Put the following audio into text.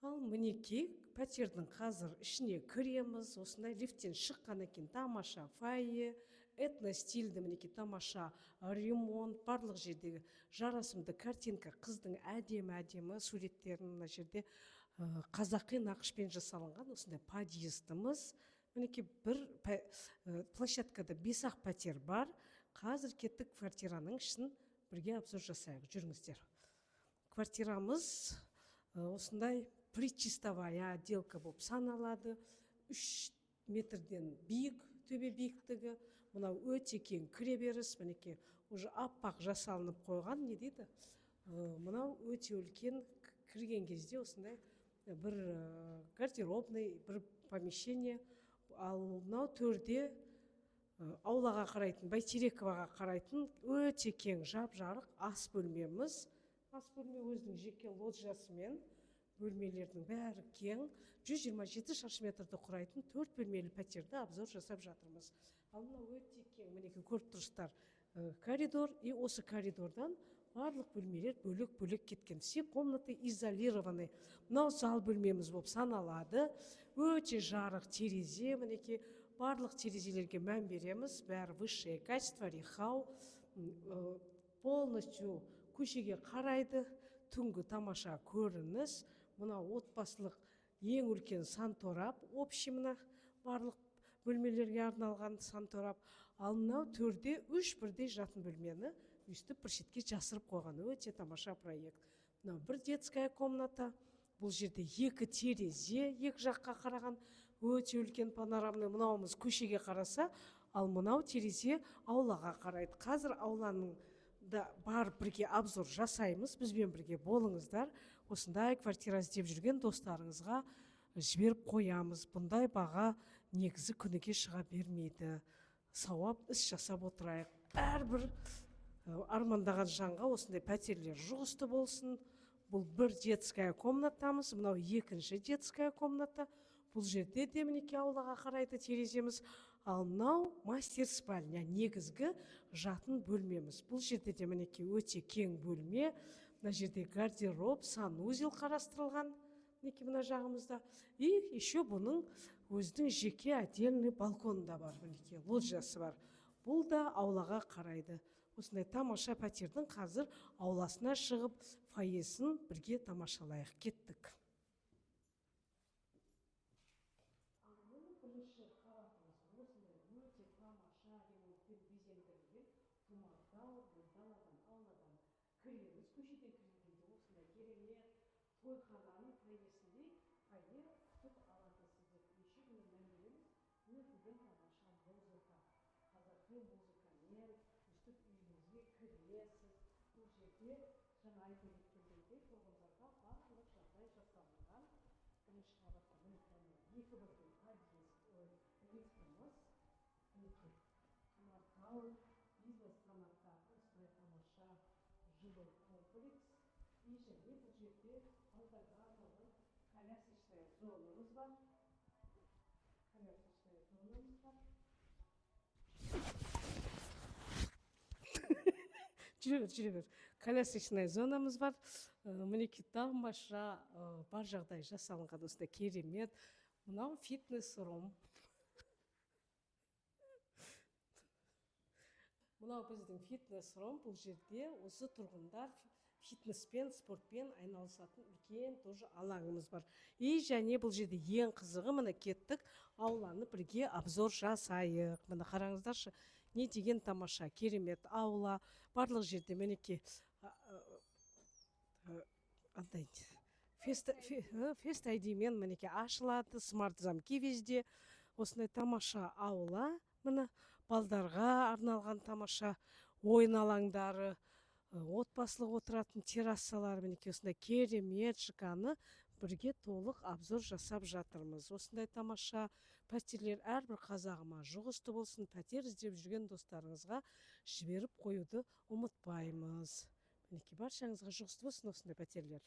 Ал мінекей пәтердің қазір ішіне кіреміз. Осындай лифттен шыққаннан кейін тамаша фойе, этностильді мінекей тамаша ремонт, барлық жердегі жарасымды картинка, қыздың әдемі суреттерін мына жерде қазақи нақышпен жасалынған осындай подъездіміз. Мінекей бір площадкада 5-ақ пәтер бар. Қазір кеттік квартираның ішін бірге обзор жасайық. Жүріңіздер. Квартирамыз осындай причистовая отделка болып саналады. 3 метрден биік, төбе биіктігі. Мынау өте кең кіреберіс, мінекей уже аппақ жасалынып қойған, не дейді? Мынау өте үлкен, кірген кезде осындай бір гардеробный, бір помещение. Ал мынау төрде аулаға қарайтын, Байтерековаға қарайтын өте кең жап-жарық ас бөлмеміз. Ас бөлме өзінің жеке лоджиясымен, бөлмелердің бәрі кең. 127 шаршы метрді құрайтын 4 бөлмелі пәтерді обзор жасап жатырмыз. Ал мынау өте кең, мінекей көріп тұрсыздар, коридор, и осы коридордан барлық бөлмелер бөлек кеткен. Все комнаты изолированы. Мынау зал бөлмеміз болып саналады. Өте жарық терезе, мінекей барлық терезелерге мән береміз. Бәрі высшее качество, рехау, полностью көшеге қарайды. Түнгі тамаша көрініс. Мынау отбасылық ең үлкен санторап, общий мына барлық бөлмелерге арналған санторап. Ал мынау төрде 3 бірдей жатын бөлмені үстіп бір шетке жасырып қойған. Өте тамаша проект. Мынау бір детская комната. Бұл жерде 2 терезе, 2 жаққа қараған өте үлкен панорамный. Мынауымыз көшеге қараса, ал мынау терезе аулаға қарайды. Қазір ауланың да бар бірге обзор жасаймыз, бізбен бірге болыңыздар. Осындай квартира іздеп жүрген достарыңызға жіберіп қоямыз. Бұндай баға негізі күніге шыға бермейді. Сауап іс жасап отырайық. Әрбір армандаған жанға осындай пәтерлер жұғысты болсын. Бұл бір детская комнатамыз, мынау екінші детская комната. Бұл жерде де мінекей аулаға қарайды тереземіз. Ал мынау мастер спальня, негізгі жатын бөлмеміз. Бұл жерде де мінекей өте кең бөлме. Мына жерде гардероб, санузел қарастырылған. Мінекей мына жағымызда. И еще бұның өздің жеке отдельный балконы да бар. Мінекей лоджиясы бар. Бұл да аулаға қарайды. Осындай тамаша пәтердің қазір ауласына шығып, фойесін бірге тамашалайық. Кеттік. Кіреміз, көшеден кіргенде осындай керемет тойхананың фойесіндей фойе күтіп алады сізді. Неше күні мән береміз, өтуден тамаша музыка, қазақи музыкамен үстіп үйіңізге кіресіз. Бұл жерде жаңа айтып өткендей тұрғындарға барлық жағдай жасалынған. Бірінші қабатта мінекей 2 бірдей подъезд, лифтіміз, Маркаун, бизнес қанаттағы осындай тамаша жилой комплекс. И және бұл жерде алдарға арналған колясочная зонамыз бар. Жүре бер. Колясочная зонамыз бар. Мінекей тамаша бар жағдай жасалынған осындай керемет. Мынау фитнес-рум. Мынау біздің фитнес-рум. Бұл жерде осы тұрғындар фитнеспен, спортпен айналысатын үлкен тоже алаңымыз бар. И және бұл жерде ең қызығы, мына кеттік ауланы бірге обзор жасайық. Мына қараңыздаршы, не деген тамаша, керемет аула. Барлық жерде мінекей Фест ID-мен мінекей ашылады, смарт замки везде. Осындай тамаша аула. Мына балдарға арналған тамаша ойын алаңдары, отбасылық отыратын террасалар, мінекей осындай керемет шықаны бірге толық обзор жасап жатырмыз. Осындай тамаша пәтерлер әрбір қазағыма жұғысты болсын. Пәтер іздеп жүрген достарыңызға жіберіп қоюды ұмытпаймыз. Мінекей баршаңызға жұғысты болсын осындай пәтерлер.